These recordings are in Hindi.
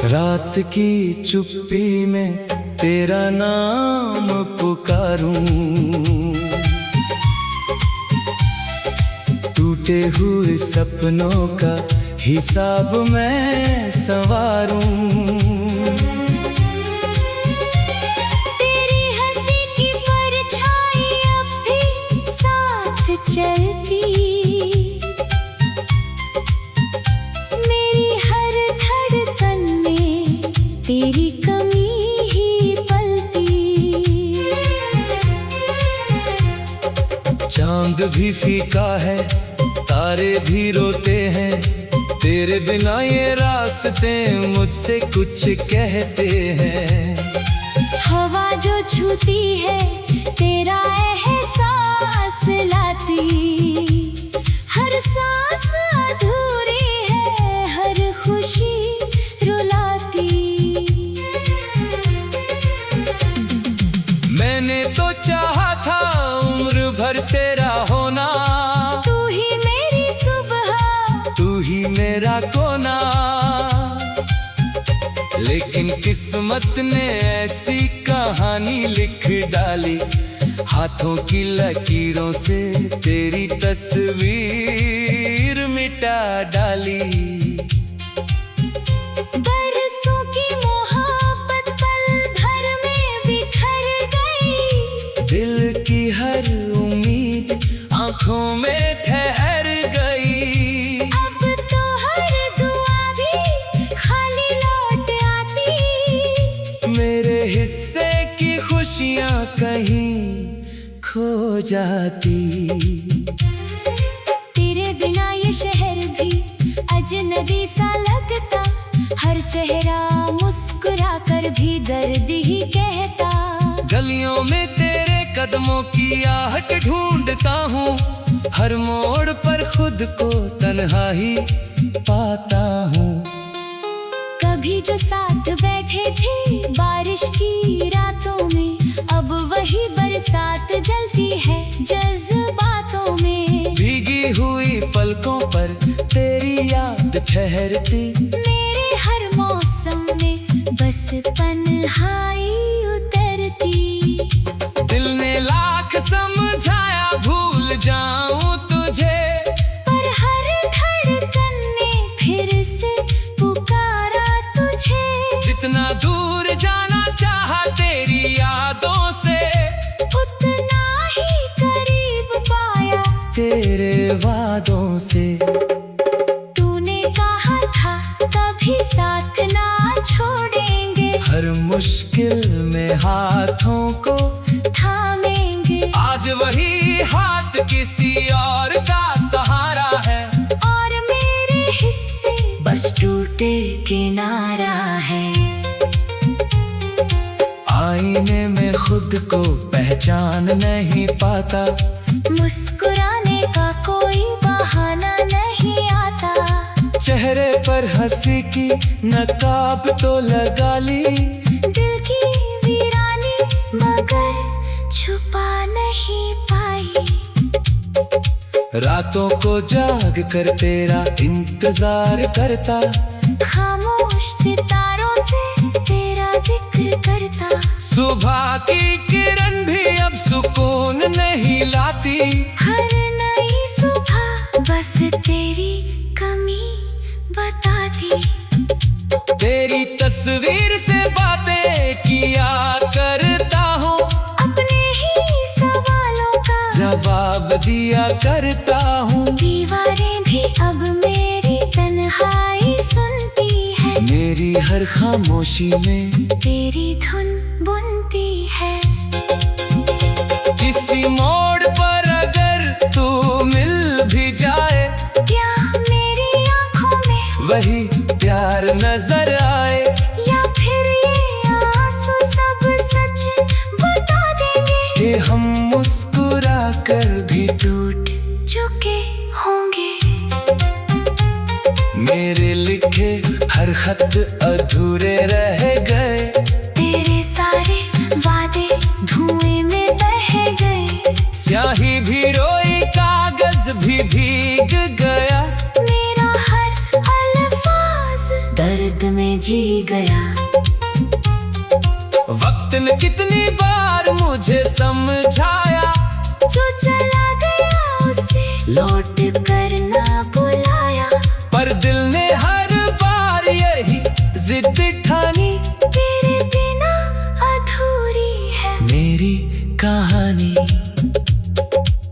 रात की चुप्पी में तेरा नाम पुकारूं, टूटे हुए सपनों का हिसाब मैं संवारूं। तेरी हंसी की परछाई अब भी साथ चलती, मेरी हर धड़कन में तेरी कमी ही पलती। चांद भी फीका है, तारे भी रोते हैं, तेरे बिना ये रास्ते मुझसे कुछ कहते हैं। हवा जो छूती है तेरा एहसास लाती, हर सांस अधूरी है, हर खुशी रुलाती। मैंने तो चाहा था उम्र भर तेरा होना, तू ही मेरी सुबह, तू ही मेरा कोना, लेकिन किस्मत ने ऐसी कहानी लिख डाली, हाथों की लकीरों से तेरी तस्वीर मिटा डाली। बरसों की मोहब्बत पल भर में बिखर गई, दिल की हर उम्मीद आंखों में ठहर गई। अब तो हर दुआ भी खाली लौट आती, मेरे हिस्से की खुशियां कहीं खो जाती। तेरे बिना ये शहर भी अजनबी सा लगता, हर चेहरा मुस्कुरा कर भी दर्द ही कहता। गलियों में तेरे कदमों की आहट ढूंढता हूँ, हर मोड़ पर खुद को तन्हा ही पाता हूँ। कभी जो साथ बैठे थे बारिश की रातों में, अब वही बरसात जलती है जज्बातों में। भीगी हुई पलकों पर तेरी याद ठहरती, मेरे हर मौसम में बस तन्हाई उतरती। दिल ने लाख समझाया भूल जाऊं तुझे, पर हर धड़कन ने फिर से पुकारा तुझे। जितना दूर जाना चाहा तेरी यादों से, उतना ही करीब पाया तेरे वादों से। तूने कहा था कभी साथ ना छोड़ेंगे, हर मुश्किल में हाथों को थामेंगे। आज वही हाथ किसी और का सहारा है, और मेरे हिस्से बस टूटे किनारा है। आईने में खुद को पहचान नहीं पाता, मुस्कुराने का कोई बहाना नहीं आता। चेहरे पर हंसी की नकाब तो लगा ली, दिल की वीरानी मगर छुपा नहीं पाई। रातों को जाग कर तेरा इंतजार करता, खामोश सितारों से तेरा जिक्र करता। सुबह की किरण भी अब सुकून नहीं लाती, हर नई सुबह बस तेरी कमी बताती। तेरी तस्वीर से बातें किया करता हूँ, अपने ही सवालों का जवाब दिया करता हूँ। दीवारें भी अब मेरी तन्हाई सुनती है, मेरी हर खामोशी में तेरी धुन बुनती है। किसी मोड़ पर अगर तू मिल भी जाए, क्या मेरी आंखों में वही प्यार नजर आए, या फिर ये आंसू सब सच बता देंगे कि हम मुस्कुरा कर भी टूट चुके होंगे। मेरे लिखे हर खत अधूरे रह गए, तेरे सारे वादे धुएं में बह गए। स्याही भी रोई, कागज भी भीग गया, मेरा हर अल्फाज दर्द में में जी गया। वक्त ने कितनी बार मुझे समझाया, जो चला गया उसे लौट कर ना बुलाया। पर दिल ने हर बार यही जिद ठानी, तेरे बिना अधूरी है मेरी कहानी।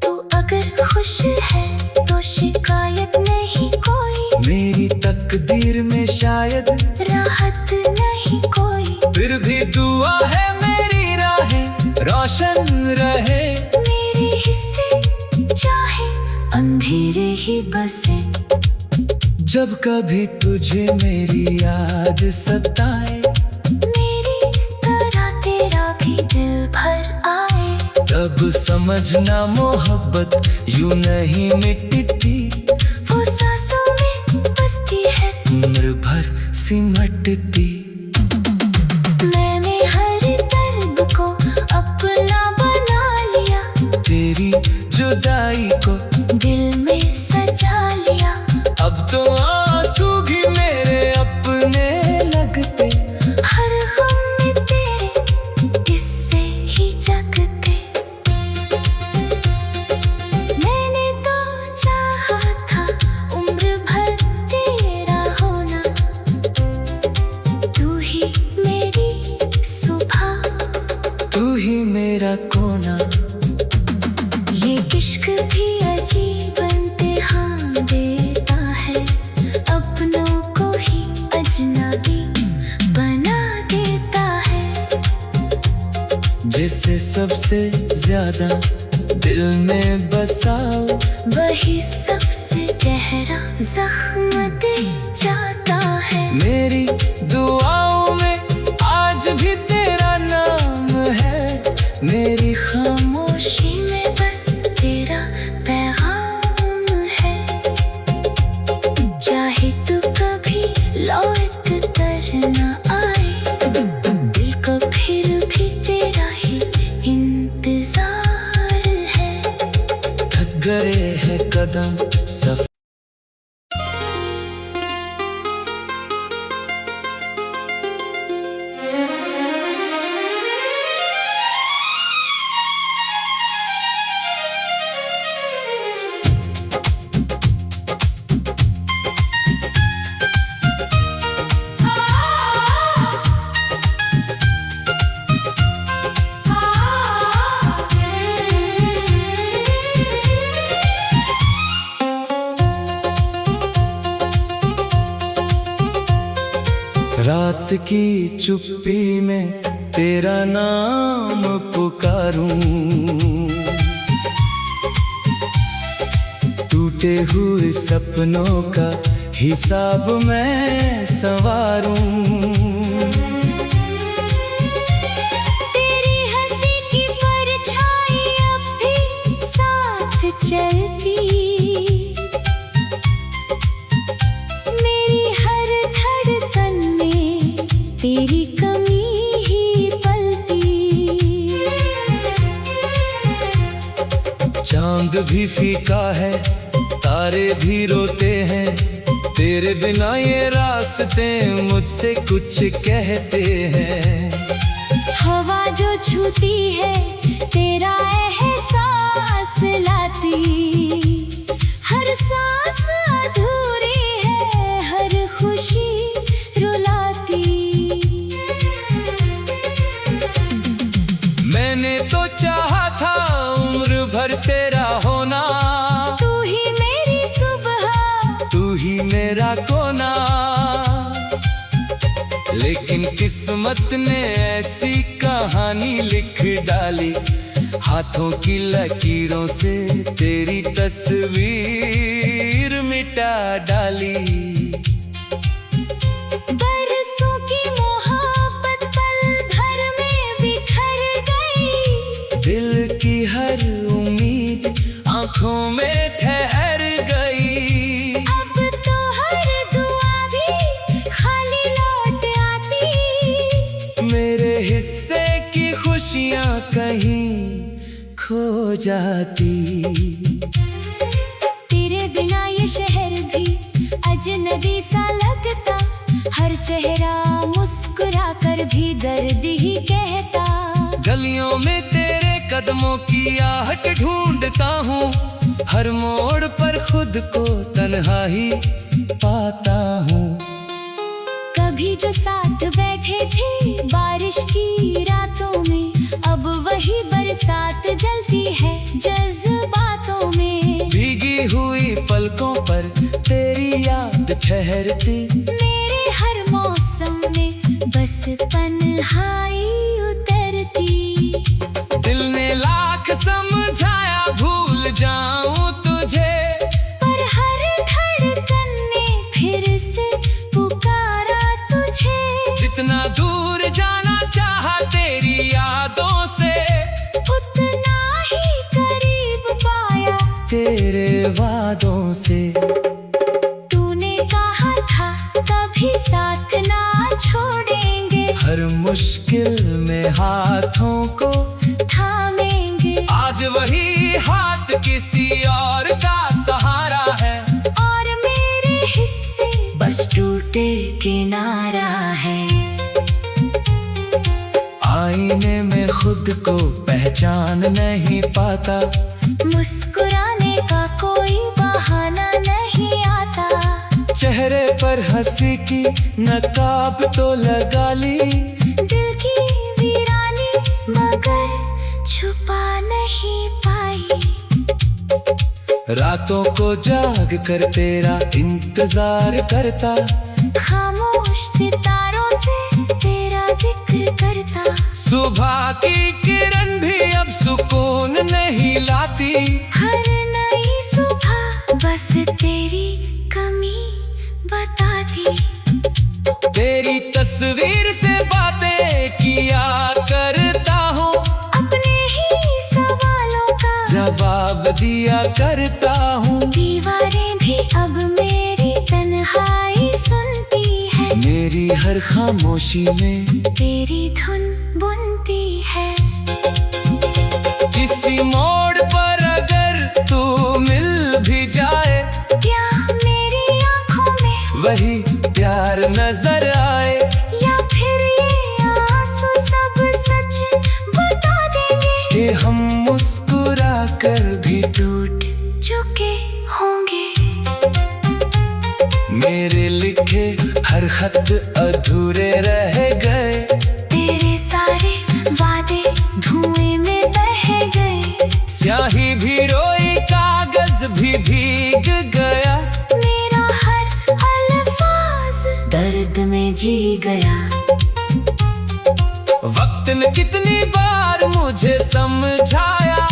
तू अगर खुश है तो शिकायत नहीं कोई, मेरी तकदीर में शायद राहत नहीं कोई। फिर भी दुआ है मेरी राहें रोशन रहे, मेरे हिस्से चाहे अंधेरे ही बसे। जब कभी तुझे मेरी याद सताए, मेरी तरह तेरा भी दिल भर आए। तब समझना मोहब्बत यूं नहीं मिटती, वो सांसों में बसती है उम्र भर सिमटती। मैंने हर दर्द को अपना बना लिया, तेरी जुदाई को दिल में सजा लिया। अब तो आंसू भी मेरे अपने लगते, हर गम में तेरे किस्से ही जगते। मैंने तो चाहा था उम्र भर तेरा होना, तू ही मेरी सुबह, तू ही मेरा कोना। ये इश्क भी अजीब इम्तिहान देता है, अपनों को ही अजनबी बना देता है। जिसे सबसे ज्यादा दिल में बसाओ, वही सबसे गहरा जख्म दे जाता है। मेरी दुआओं में आज भी तेरा नाम है, मेरी खामोशी में बस तेरा पैगाम है। चाहे तू कभी लौट कर न आए, दिल को फिर भी तेरा ही इंतजार है। थक गए हैं कदम सफर। रात की चुप्पी में तेरा नाम पुकारूं, टूटे हुए सपनों का हिसाब मैं संवारूं। तेरी हंसी की परछाई अब भी साथ चलती, मेरी हर धड़कन में तेरी कमी ही पलती। चांद भी फीका है, तारे भी रोते हैं, तेरे बिना ये रास्ते मुझसे कुछ कहते हैं। हवा जो छूती है तेरा एहसास लाती, हर सांस अधूरी है, हर खुशी रुलाती। मैंने तो चाहा था उम्र भर तेरा होना, तू ही मेरी सुबह, तू ही मेरा कोना। लेकिन किस्मत ने ऐसी कहानी लिख डाली, हाथों की लकीरों से तेरी तस्वीर मिटा डाली। बरसों की मोहब्बत पल भर में बिखर गई, दिल की हर उम्मीद आंखों में ठहर गई। अब तो हर दुआ भी खाली लौट आती, मेरे हिस्से की खुशियां कहीं खो जाती। तेरे बिना ये शहर भी अजनबी सा लगता, हर चेहरा कदमों की आहट ढूंढता हूँ, हर मोड़ पर खुद को तन्हा ही पाता हूँ। कभी जो साथ बैठे थे बारिश की रातों में, अब वही बरसात जलती है जज्बातों में। भीगी हुई पलकों पर तेरी याद ठहरती, मेरे हर मौसम में बस तन्हाई उतरती। दिल ने लाख समझाया भूल जाऊं तुझे, पर हर धड़कन ने फिर से पुकारा तुझे। जितना दूर जाना चाहा तेरी यादों से, उतना ही करीब पाया तेरे वादों से। तूने कहा था कभी साथ ना छोड़ेंगे, हर मुश्किल में हाथों को थामेंगे। आज वही हाथ किसी और का सहारा है, और मेरे हिस्से बस टूटे किनारा है। आईने में खुद को पहचान नहीं पाता, मुस्कुराने का कोई बहाना नहीं आता। चेहरे पर हंसी की नकाब तो लगा ली, दिल की वीरानी मगर छुपा नहीं पाई। रातों को जाग कर तेरा इंतजार करता, खामोश सितारों से तेरा जिक्र करता। सुबह की किरण भी अब सुकून नहीं लाती, हर नई सुबह बस तेरी कमी बताती। तेरी तस्वीर से बातें किया करता हूँ, अपने ही सवालों का जवाब दिया करता हूँ। दीवारें भी अब मेरी तन्हाई सुनती है, मेरी हर खामोशी में तेरी धुन बुनती है। किसी मोड़ पर अगर तू मिल भी जाए, क्या मेरी आंखों में वही प्यार नजर आए, या फिर ये आंसू सब सच बता देंगे कि हम मुस्कुरा कर भी टूट चुके होंगे। मेरे लिखे हर खत अधूरे रह गए, तेरे सारे वादे धुएं में बह गए। स्याही भी रोई कागज भी भीग गया, मेरा हर अल्फाज दर्द में जी गया। वक्त ने कितनी बार मुझे समझाया,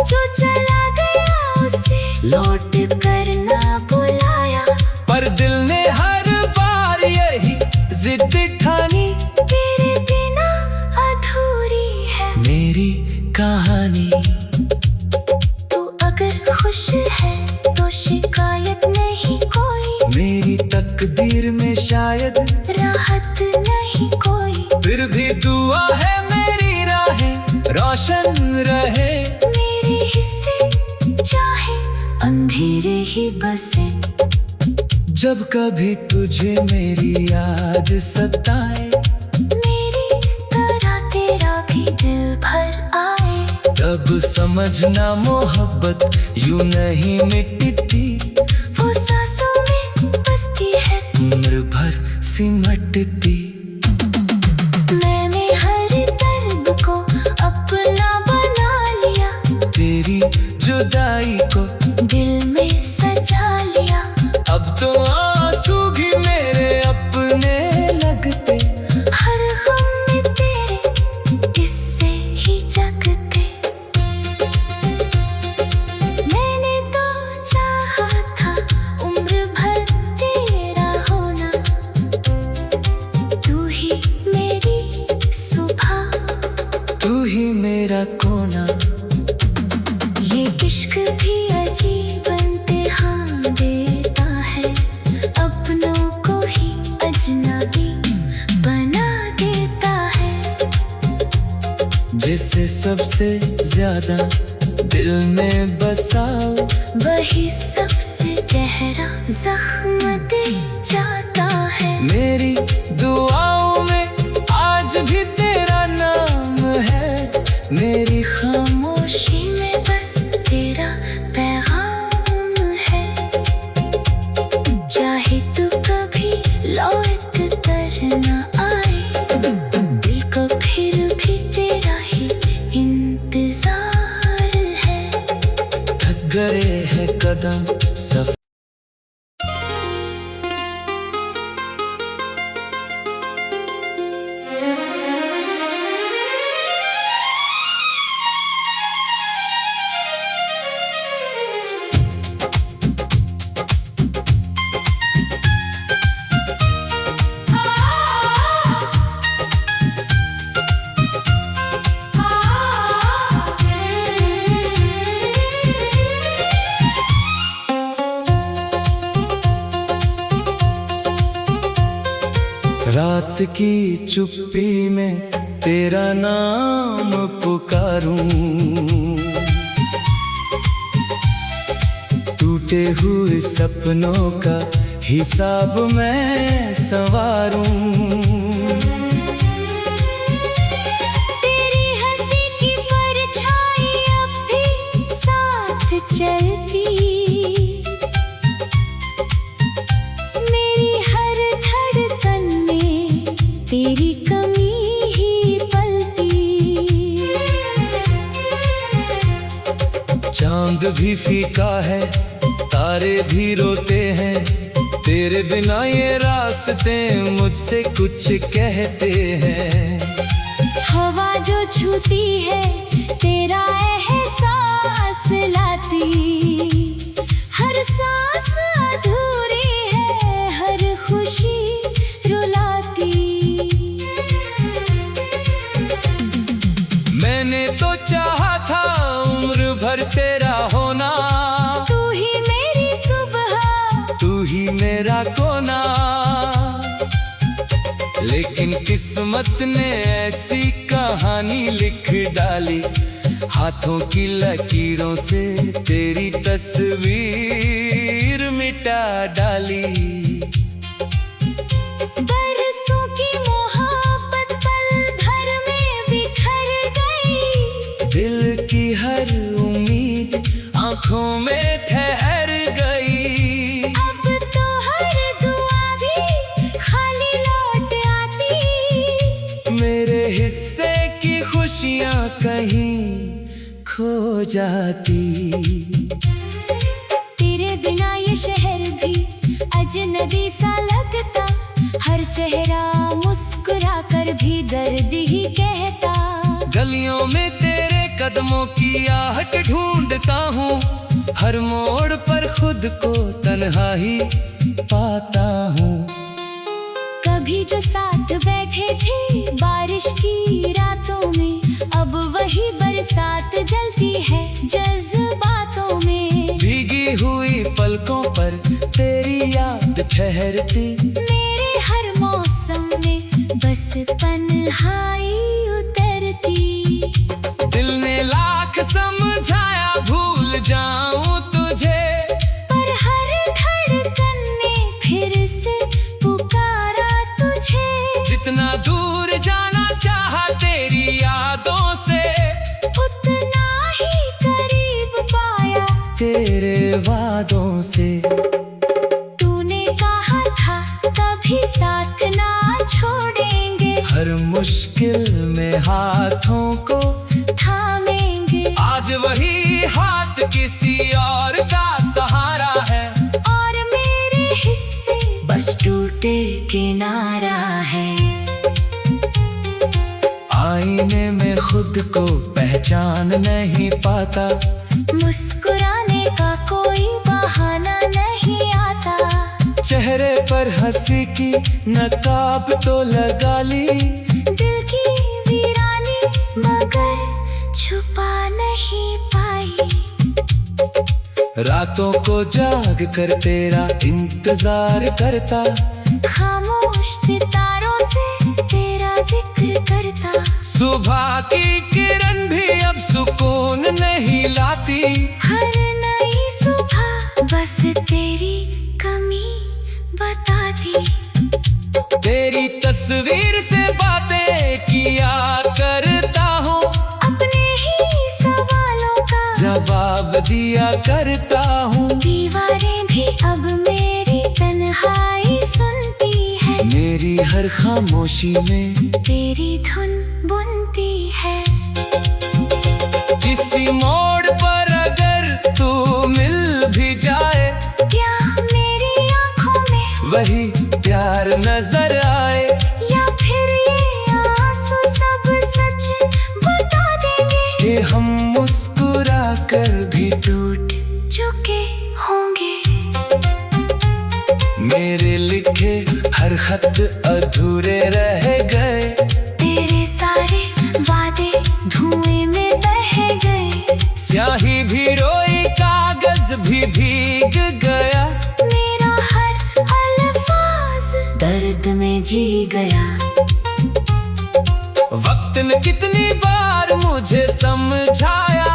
जो चला गया उसे लौट कर ना बुलाया। पर दिल ने हर बार यही जिद ठानी, तेरे बिना अधूरी है मेरी कहानी। तू अगर खुश है तो शिकायत नहीं कोई, मेरी तकदीर में शायद राहत नहीं कोई। फिर भी दुआ है मेरी राहें रोशन रहे, मेरे हिस्से चाहे अंधेरे ही बसे। जब कभी तुझे मेरी याद सताए, मेरी तरह तेरा भी दिल भर आए। तब समझना मोहब्बत यूं नहीं मिटती, वो सांसों में बसती है उम्र भर सिमटती। मैंने हर दर्द को अपना बना लिया, तेरी जुदाई को दिल में सजा लिया। अब तो आंसू भी मेरे अपने लगते, हर गम में तेरे इससे ही जगते। मैंने तो चाहा था उम्र भर तेरा होना, तू ही मेरी सुबह, तू ही मेरा कोना। ये इश्क भी अजीब इम्तिहान देता है, अपनों को ही अजनबी बना देता है। जिसे सबसे ज्यादा दिल में बसाओ, वही सबसे गहरा जख्म दे जाता है। मेरी दुआओं में आज भी तेरा नाम है, मेरी खामोशी रात की चुप्पी में तेरा नाम पुकारूं, टूटे हुए सपनों का हिसाब मैं संवारूं। तेरी हंसी की परछाई अब भी साथ चलती, मेरी हर धड़कन में तेरी कमी ही पलती। चांद भी फीका है, तारे भी रोते हैं, तेरे बिना ये रास्ते मुझसे कुछ कहते हैं। हवा जो छूती है तेरा एहसास लाती, हर सांस अधूरी है, हर खुशी रुलाती। मैंने तो चाहा था उम्र भर तेरा होना, तू ही मेरी सुबह, तू ही मेरा कोना। लेकिन किस्मत ने ऐसी कहानी लिख डाली, हाथों की लकीरों से तेरी तस्वीर मिटा डाली। बरसों की मोहब्बत पल भर में बिखर गई, दिल की हर उम्मीद आंखों में ठहर गई। अब तो हर दुआ भी खाली लौट आती, मेरे हिस्से की खुशियां कहीं खो जाती। तेरे बिना ये शहर भी अजनबी सा लगता, हर चेहरा मुस्कुरा कर भी दर्द ही कहता। गलियों में तेरे कदमों की आहट ढूंढता हूँ, हर मोड़ पर खुद को तन्हा ही पाता हूँ। कभी जो साथ बैठे थे बारिश की रातों में, अब वही बरसात जलती है जज्बातों में। भीगी हुई पलकों पर तेरी याद ठहरती, मेरे हर मौसम में बस तन्हाई उतरती। दिल ने लाख समझाया भूल जाऊं तुझे, पर हर धड़कन ने फिर से पुकारा तुझे। जितना दूर जाना चाहा तेरी यादों से, उतना ही करीब पाया तेरे वादों से। तूने कहा था कभी साथ ना छोड़ेंगे, हर मुश्किल में हाथों को थामेंगे। आज वही हाथ किसी और का सहारा है, और मेरे हिस्से बस टूटे किनारा है। आईने में खुद को पहचान नहीं पाता, मुस्कुराने का कोई बहाना नहीं आता। चेहरे पर हंसी की नकाब तो लगा ली, दिल की वीरानी मगर छुपा नहीं पाई। रातों को जाग कर तेरा इंतजार करता, खामोश सितारों से तेरा जिक्र करता। सुबह की किरण भी अब सुकून नहीं लाती, हर नई सुबह बस तेरी कमी बताती। तेरी तस्वीर से बातें किया करता हूँ, अपने ही सवालों का जवाब दिया करता हूँ। दीवारें भी अब मेरी तन्हाई सुनती है, मेरी हर खामोशी में तेरी धुन बुनती है। किसी मोड़ पर अगर तू मिल भी जाए, क्या मेरी आंखों में वही प्यार नजर आए, या फिर ये आंसू सब सच बता देंगे कि हम मुस्कुरा कर भी टूट चुके होंगे। मेरे लिखे हर खत अधूरे रह गए, तेरे सारे वादे धुएं में बह गए। स्याही भी रोई, कागज भी भीग गया, मेरा हर अल्फाज दर्द में जी गया। वक्त ने कितनी बार मुझे समझाया,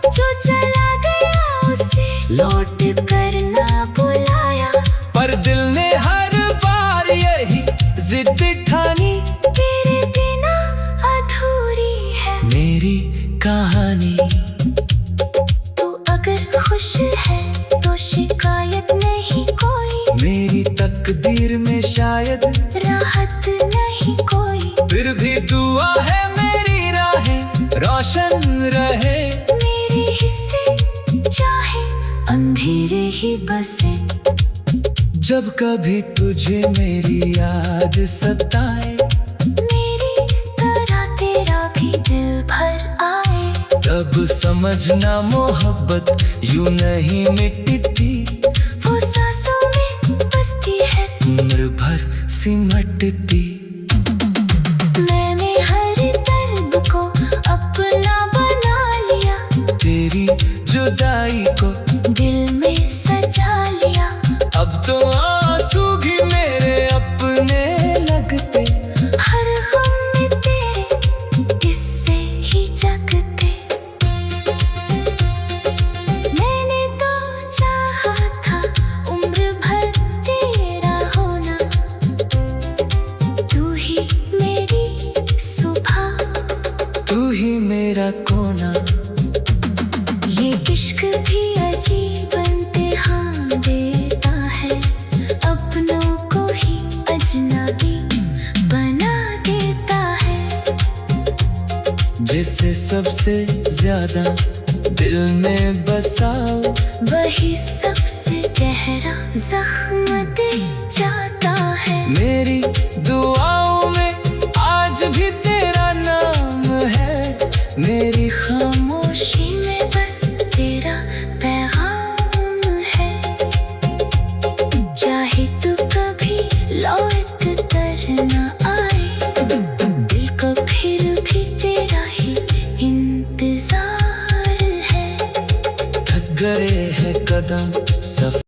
जो चला गया उसे लौट कर ना बुलाया। पर दिल ने हर बार यही जिद ठानी, तेरे बिना अधूरी है मेरी कहानी। तू अगर खुश है तो शिकायत नहीं कोई, मेरी तकदीर में शायद राहत नहीं कोई। फिर भी दुआ है मेरी राहें रोशन रहे, मेरे हिस्से चाहे अंधेरे ही बसे। जब कभी तुझे मेरी याद सताए, मेरी तरह तेरा भी दिल भर आए। तब समझना मोहब्बत यूं नहीं मिटती, वो सांसों में बसती है उम्र भर सिमटती। मैंने हर दर्द को अपना बना लिया, तेरी जुदाई को दिल में सजा लिया। अब तो आंसू भी मेरे अपने लगते, हर गम में तेरे इससे ही जगते। मैंने तो चाहा था उम्र भर तेरा होना, तू ही मेरी सुबह, तू ही मेरा कोना। ये इश्क भी अजीब इम्तिहान देता है, अपनों को ही अजनबी बना देता है। जिसे सबसे ज्यादा दिल में बसाओ, वही सबसे गहरा जख्म दे जाता है। मेरी दुआओं में आज भी तेरा नाम है, मेरी खामोशी में बस तेरा पैगाम है। चाहे तू कभी लौट कर न आए, दिल को फिर भी तेरा ही इंतजार है। थक गए हैं कदम सफर